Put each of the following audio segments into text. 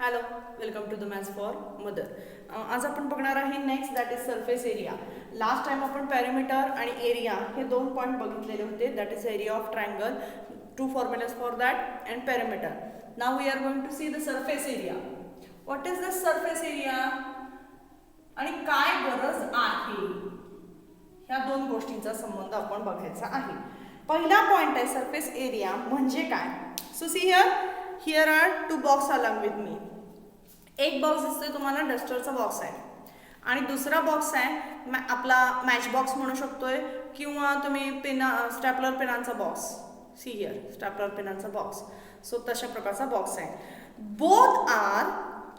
Hello, welcome to the maths for mother. आज आपण बघणार आहे next, that is surface area. Last time आपण पॅरामीटर आणि एरिया हे दोन पॉईंट बघितलेले होते. That is area of triangle, two formulas for that and parameter. Now we are going to see the surface area. What is the surface area आणि काय गरज आहे, ह्या दोन गोष्टींचा संबंध आपण बघायचा आहे. पहिला पॉइंट आहे सरफेस एरिया म्हणजे काय. So see here are two box along with me. एक बॉक्स दिसतोय तुम्हाला, डस्टरचा बॉक्स आहे, आणि दुसरा बॉक्स आहे आपला मॅच बॉक्स म्हणू शकतोय, किंवा तुम्ही स्टॅपलर पेनांचा बॉक्स. सी हिअर स्टॅपलर पेनांचा बॉक्स. सो तशा प्रकारचा बॉक्स आहे. Both are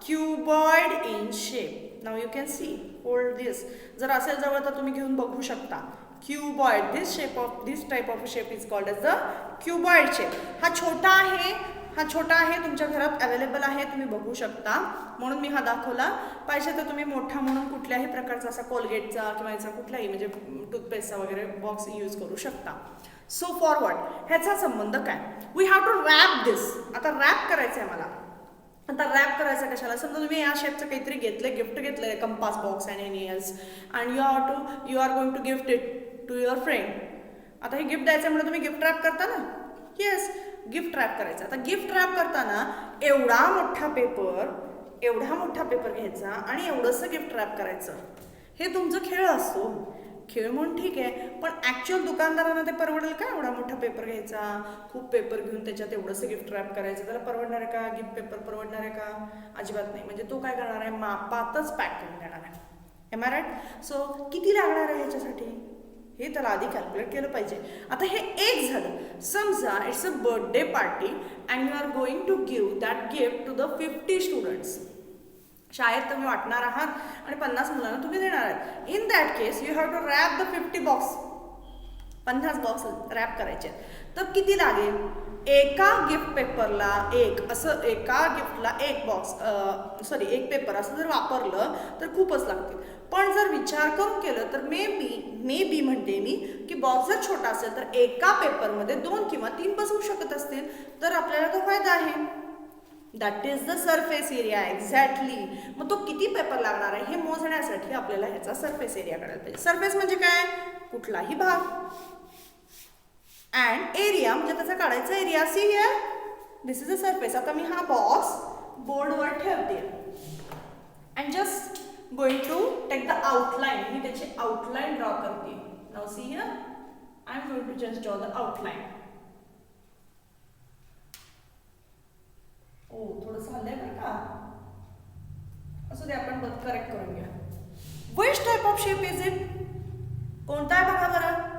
cuboid in shape. Now you can see, hold this. जर असेल जवळ तर तुम्ही घेऊन बघू शकता. Cuboid, this type of shape is called as the cuboid shape. हा छोटा आहे, तुमच्या घरात अवेलेबल आहे, तुम्ही बघू शकता, म्हणून मी हा दाखवला. पाहिजे तर तुम्ही मोठा म्हणून कुठल्याही प्रकारचा असा कोलगेटचा किंवा याचा कुठलाही म्हणजे टूथपेस्टचा वगैरे बॉक्स यूज करू शकता. सो फॉरवर्ड, ह्याचा संबंध काय. वी हॅव टू रॅप दिस. आता रॅप करायचं आहे मला. आता रॅप करायचं कशाला. समजा तुम्ही या शेपचं काहीतरी घेतलं, गिफ्ट घेतलंय, compass box and any else, and you are going to gift it to your friend. आता हे गिफ्ट द्यायचं म्हणजे तुम्ही गिफ्ट रॅप करता ना. येस, गिफ्ट रॅप करायचं. आता गिफ्ट रॅप करताना एवढा मोठा पेपर घ्यायचा आणि एवढंसं गिफ्ट रॅप करायचं. हे तुमचं खेळ असतो. खेळ म्हणून ठीक आहे, पण ॲक्च्युअल दुकानदारांना ते परवडेल का एवढा मोठा पेपर घ्यायचा, खूप पेपर घेऊन त्याच्यात एवढंसं गिफ्ट रॅप करायचं. त्याला परवडणार आहे का? गिफ्ट पेपर परवडणार आहे का? अजिबात नाही. म्हणजे तो काय करणार आहे, मापातच पॅक करून देणार आहे. M I right. सो किती लागणार आहे ह्याच्यासाठी, हे त्याला आधी कॅल्क्युलेट केलं पाहिजे. आता हे एक झालं. समजा it's a birthday party and you are going to give that gift to the 50 students. शाळेत तुम्ही वाटणार आहात आणि 50 मुलांना तुम्ही देणार आहात. In that case you have to wrap the 50 box. 50 box wrap करायचे. तर किती लागेल. एका गिफ्ट पेपरला एका गिफ्टला एक पेपर असं जर वापरलं तर खूपच लागतील. पण जर विचार करून केलं तर मे बी म्हणते मी की बॉक्स जर छोटा असेल तर एका पेपरमध्ये 2 किंवा 3 बसवू शकत असतील, तर आपल्याला तो फायदा आहे. That is the surface area. Exactly. मग तो किती पेपर लागणार आहे हे मोजण्यासाठी आपल्याला ह्याचा सरफेस एरिया काढायला पाहिजे. सरफेस म्हणजे काय, कुठलाही भाग, अँड एरिया म्हणजे त्याचा काढायचा area. See here, this is a surface. आता मी हा बॉक्स बोर्डवर ठेवते and just going to take the outline. मी त्याची आउटलाईन ड्रॉ करते. Now see here, I am going to just draw the outline. ओ, थोडंसं हल्लंय बरं का. असू दे, आपण करेक्ट करून घ्या. Which type of shape is it. कोणता आहे बघा बरं.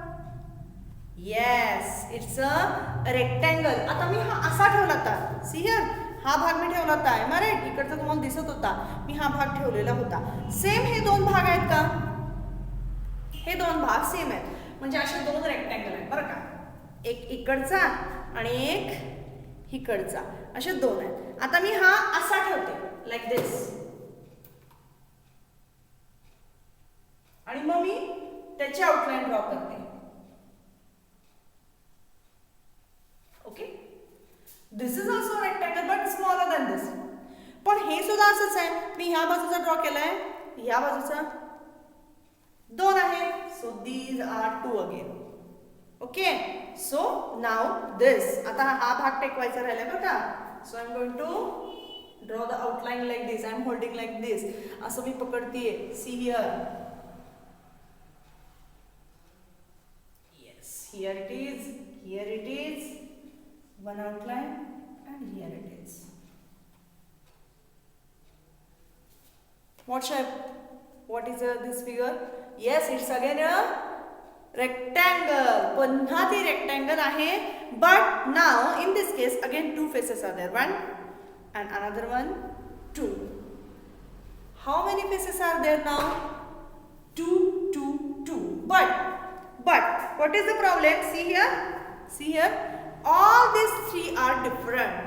Yes, it's a rectangle. आता मी हा असा ठेवला होता. सी हिअर, हा भाग मी ठेवला होता. Am I right. इकडचा तुम्हाला दिसत होता, मी हा भाग ठेवलेला होता. सेम हे दोन भाग आहेत का. हे दोन भाग सेम आहेत, म्हणजे असे 2 रेक्टँगल आहेत बरं का. एक इकडचा आणि एक इकडचा, असे 2 आहेत. आता मी हा असा ठेवते लाईक दिस, आणि मग मी त्याची आउटलाईन ड्रॉ करते. Okay, this is also rectangle but smaller than this. पण हे सुद्धा असंच आहे. मी ह्या बाजूचा ड्रॉ केलाय, ह्या बाजूचा 2 आहे. So these are 2 again. Okay, so now this. आता हा भाग टेकवायचा राहिलाय बरं का. So I am going to draw the outline like this. I am holding like this. असं मी पकडतीये. See here. Yes, here it is. Here it is. One outline and here it is. What shape? What is this figure? Yes, it's again a rectangle. पुन्हा ती rectangle आहे. But now in this case again 2 faces are there. 1 and another one, 2. How many faces are there now? 2, 2, 2. But what is the problem? See here. All these 3 are different.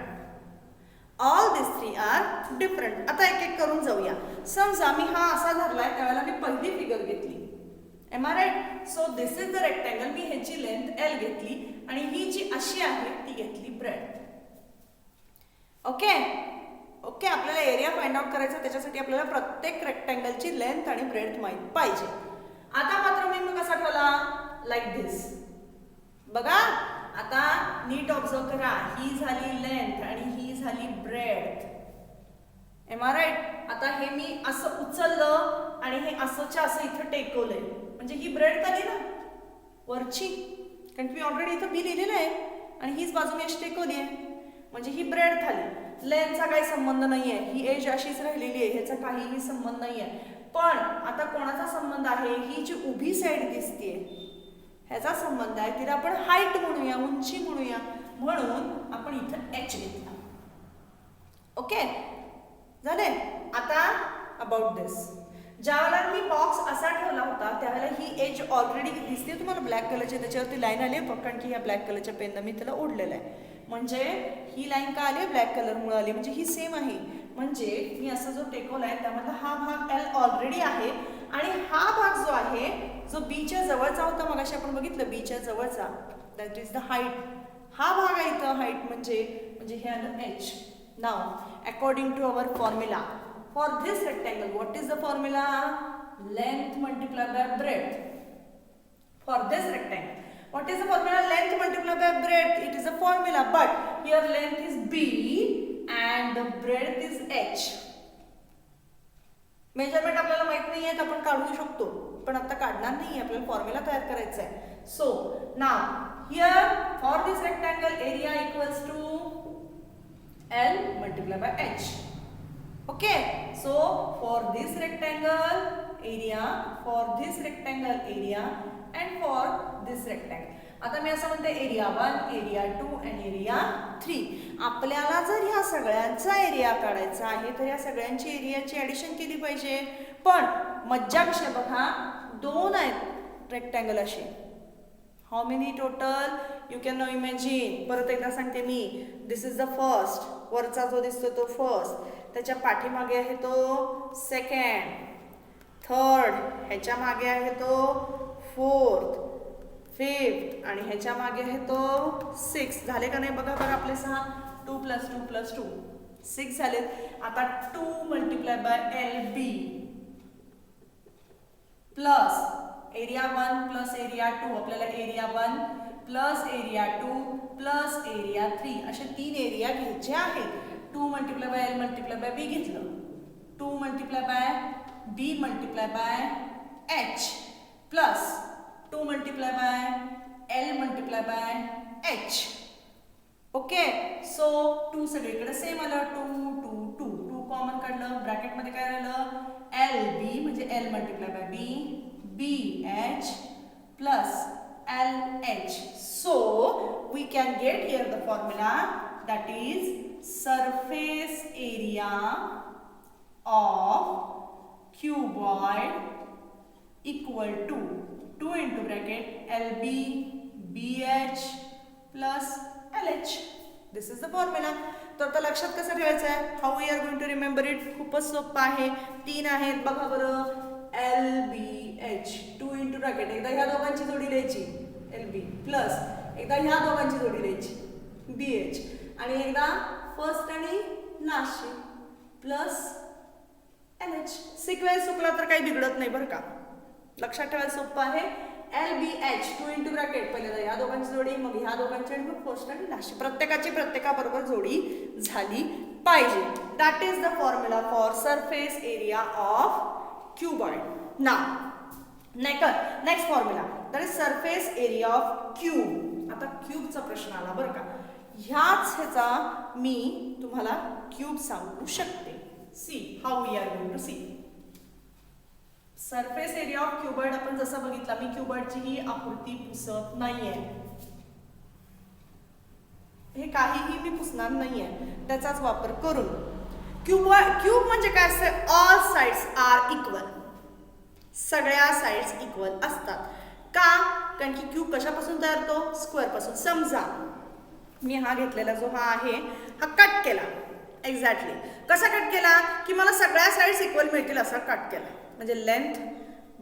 आता एक एक करून जाऊया. समजा मी हा असा धरलाय, त्यावेळेला मी पहिली फिगर घेतली. Am I right. So this is the rectangle. मी ह्याची लेंथ L घेतली आणि ही जी अशी आहे ती घेतली ब्रेड. ओके, ओके, आपल्याला एरिया फाइंड आउट करायचा, त्याच्यासाठी आपल्याला प्रत्येक रेक्टँगलची लेंथ आणि ब्रेड्थ माहित पाहिजे. आता मात्र मी कसा ठेवला, लाईक दिस. बघा आता नीट ऑब्झर्व करा, ही झाली लेंथ आणि ही झाली ब्रेड्थ. M R right. आता हे मी असं उचललं आणि हे असंच्या असं इथं टेकवलंय, म्हणजे ही ब्रेड्थ आली ना वरची, कारण मी ऑलरेडी इथं बी लिहिलेलं आहे आणि हीच बाजू मी अशी टेकवली आहे, म्हणजे ही ब्रेड्थ आली. लेंथचा काही संबंध नाहीये, ही एज अशीच राहिलेली आहे, ह्याचा काहीही संबंध नाहीये. पण आता कोणाचा संबंध आहे, ही जी उभी साईड दिसतीये ह्याचा संबंध आहे. तिला आपण हाईट म्हणूया, उंची म्हणूया, म्हणून आपण इथं एच घेतला. ओके झाले. आता अबाउट दिस, ज्यावेळेला मी बॉक्स असा ठेवला होता त्यावेळेला ही एज ऑलरेडी दिसते तुम्हाला ब्लॅक कलरची, त्याच्यावरती लाईन आली कारण की ह्या ब्लॅक कलरच्या पेननं मी त्याला ओढलेलं आहे. म्हणजे ही लाईन का आली, ब्लॅक कलरमुळे आली, म्हणजे ही सेम आहे. म्हणजे मी असा जो टेकवलाय त्यामधला हा भाग एल ऑलरेडी आहे आणि हा भाग जो आहे जो बीच्या जवळचा होता, मगाशी आपण बघितलं बीच्या जवळचा, दॅट इज द हाईट. हा भाग आहे इथं हाईट, म्हणजे हे आलं H. Now according to our formula for this rectangle, what is the formula, length multiply by breadth. For this rectangle what is the formula, length multiplied by breadth, it is a formula, but here length is b and the breadth is h. Measurement आपल्याला माहित नाहीये तर आपण काढू शकतो, पण आता काढणार नाही, आपल्याला फॉर्म्युला तयार करायचा आहे. So now here for this rectangle area equals to L multiplied by H. Okay, so for this rectangle area, for this rectangle area and for this rectangle. आता मी असं म्हणते एरिया 1, एरिया 2 and एरिया 3. आपल्याला जर ह्या सगळ्यांचा area काढायचा आहे तर या सगळ्यांची एरियाची ऍडिशन केली पाहिजे. पण मज्जा कशी बघा, 2 आहेत रेक्टँगल असे. How many total you can now imagine. परत एकदा सांगते मी, दिस इज द फर्स्ट, वरचा जो दिसतो तो फर्स्ट, त्याच्या पाठीमागे आहे तो सेकंड, थर्ड, ह्याच्या मागे आहे तो फोर्थ, फिफ्थ आणि ह्याच्या मागे आहे तो सिक्स. झाले का नाही बघा बरं आपले 6. 2 + 2 + 2 6 झाले. आता 2 × LB plus area 1 plus area 2, आपल्याला area 1 plus area 2 plus area 3 असे 3 एरिया घ्यायचे आहेत. 2 × L × B घेतलं, 2 × B × H plus 2 × L × H. Okay, so 2 सगळीकडे सेम आलं, 2 2 2 2 कॉमन काढलं, ब्रॅकेटमध्ये काय राहिलं, LB म्हणजे L × B BH plus LH. So we can get here the formula, that is surface area of cuboid equal to 2 into bracket LB BH plus LH. This is the formula. तर आता लक्षात कसं ठेवायचं आहे, how we are going to remember it. खूपच सोपं आहे. 3 आहेत बघा बरं, LBH 2 into ब्रॅकेट, एकदा ह्या दोघांची जोडी लिहायची LB प्लस एकदा ह्या दोघांची जोडी लिहायची BH आणि एकदा फर्स्ट आणि लास्टची प्लस LH. सिक्वेन्स चुकला तर काही बिघडत नाही बरं का, लक्षात ठेवायला सोपं आहे. LBH 2 into ब्रॅकेट, पहिल्यांदा ह्या दोघांची जोडी, मग ह्या दोघांची आणि मग फर्स्ट आणि लास्टची, प्रत्येकाची प्रत्येकाबरोबर जोडी झाली पाहिजे. That is the formula for surface area of cuboid. Now, next formula, that is surface area of cube. आता क्यूबचा प्रश्न आला बरं का, ह्याचा मी तुम्हाला क्यूब सांगू शकते. See how we are going to see surface area of cuboid. आपण जसं बघितलं, मी क्यूबॉइडची ही आकृती पुसत नाहीये, हे काहीही मी पुसणार नाहीये, त्याचाच वापर करून. क्यूब म्हणजे काय असतं, ऑल साइड्स आर इक्वल, सगळ्या साइड्स इक्वल असतात. का, कारण की क्यूब कशापासून तयार होतो, स्क्वेअर पासून. समजा मी हा घेतलेला जो हा आहे हा कट केला, एक्झॅक्टली कसा कट केला की मला सगळ्या साइड्स इक्वल मिळतील असा कट केला. म्हणजे लेंथ,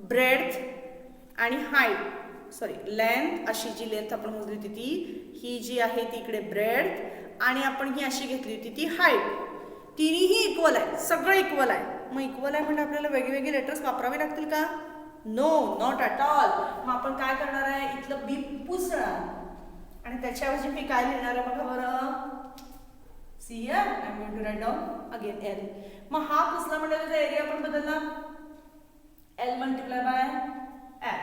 ब्रेड्थ आणि हाईट, सॉरी लेंथ, अशी जी लेंथ आपण मोजली होती ती, ही जी आहे ती इकडे ब्रेड्थ आणि आपण ही अशी घेतली होती ती हाईट. तिन्हीही इक्वल आहे, सगळं इक्वल आहे. मग इक्वल आहे म्हणजे आपल्याला वेगवेगळे लेटर्स वापरावे लागतील का? No, not at all. मग आपण काय करणार आहे, इथलं बी पुसणार आणि त्याच्याऐवजी मी काय लिहिणार आहे बघा बरं. See here I am going to write down again L. मग हा पुसला म्हणजे त्याचा एरिया पण बदलला, एल मल्टिप्लाय बाय एल.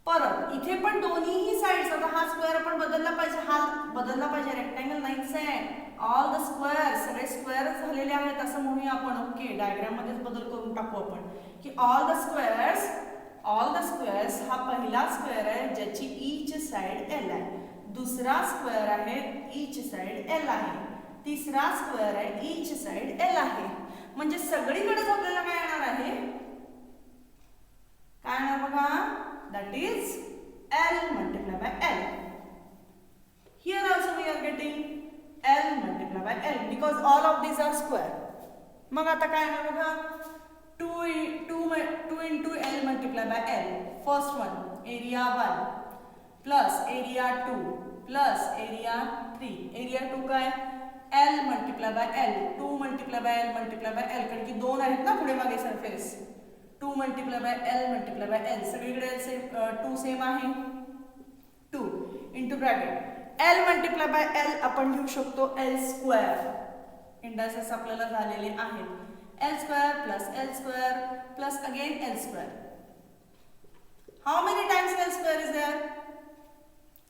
परत इथे पण दोन्हीही साइड्स, आता हा स्क्वेअर आपण बदलला पाहिजे, हा बदलला पाहिजे, रेक्टँगल नाहीच आहे. ऑल द स्क्वेअर, सगळे स्क्वेअर झालेले आहेत असं म्हणूया आपण. ओके, डायग्राम मध्येच बदल करून टाकू आपण की ऑल द स्क्वेअर्स हा पहिला स्क्वेअर आहे ज्याची ईच साइड एल आहे, दुसरा स्क्वेअर आहे ईच साइड एल आहे, तिसरा स्क्वेअर आहे ईच साइड एल आहे. म्हणजे सगळीकडेच आपल्याला काय येणार आहे, काय येणार बघा, that is L multiplied by L. Here also we are getting L multiplied by L because all of these are square. मग आता काय आहे बघा, 2 into L multiplied by L. First one, area 1 plus area 2 plus area 3. Area 2 काय, L multiplied by L. 2 multiplied by L multiplied by L, कारण की दोन आहेत ना पुढे मागे surface. 2 multiplied by L multiplied by L, सगळीकडे 2 सेम आहे. 2 into bracket L multiplied by L आपण लिहू शकतो L स्क्वेअर. इंडायसेस आपल्याला झालेले आहेत. L square plus again L square. How many times L square is there?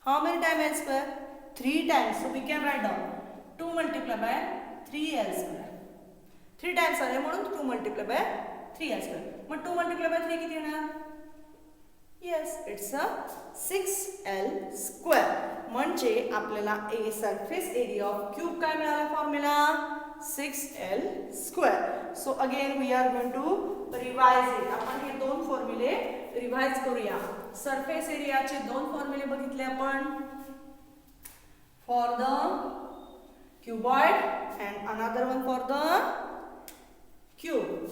How many times L square? 3 times. So we can write down 2 multiplied by 3L square. 3 times आले म्हणून 2 multiplied by 3L square. मग 2 multiplied by 3 किती येणार? Yes, it's a 6L square. म्हणजे आपल्याला a surface area of cube काय मिळाला formula, 6L square. So again we are going to revise it. आपण हे दोन फॉर्म्युले रिवाइज करूया. सरफेस एरियाचे दोन फॉर्म्युले बघितले आपण, for the cuboid and another one for the cube.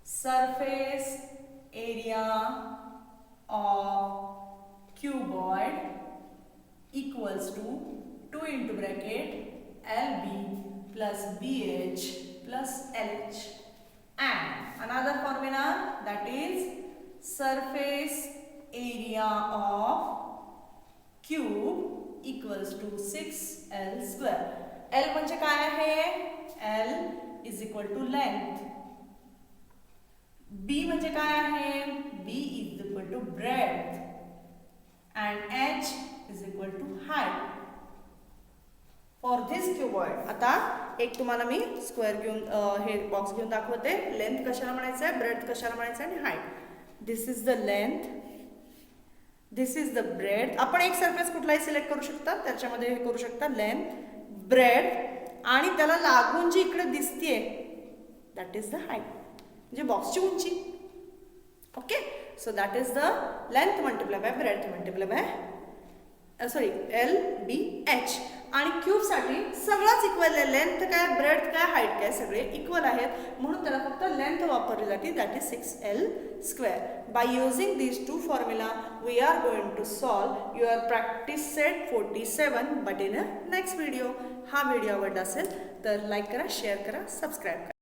Surface area of cuboid equals to 2 into bracket LB plus BH plus LH, and another formula that is surface area of cube equals to 6L square. L म्हणजे काय आहे, L is equal to length. B म्हणजे काय आहे, B is equal to breadth and H is equal to height for this cuboid. आता एक तुम्हाला मी square घेऊन हे बॉक्स घेऊन दाखवते. लेंथ कशाला म्हणायचं आहे, ब्रेड्थ कशाला म्हणायचं आहे आणि height. This is the length, this is the breadth. आपण एक सरफेस कुठलाही सिलेक्ट करू शकता, त्याच्यामध्ये हे करू शकता लेंथ, ब्रेड्थ आणि त्याला लागून जी इकडे दिसतेय दॅट इज द हाईट, म्हणजे बॉक्सची उंची. Okay, so that is the length multiply by breadth multiply by sorry LBH. आणि क्यूबसाठी सगळंच इक्वल आहे, लेंथ काय, ब्रेड्थ काय, हाईट काय, सगळे इक्वल आहेत म्हणून त्याला फक्त लेंथ वापरली जाते, that is 6L square. By using these two formula we are going to solve your practice set 47 but in a next video. हा व्हिडिओ आवडला असेल तर लाईक करा, शेअर करा, सबस्क्राईब करा.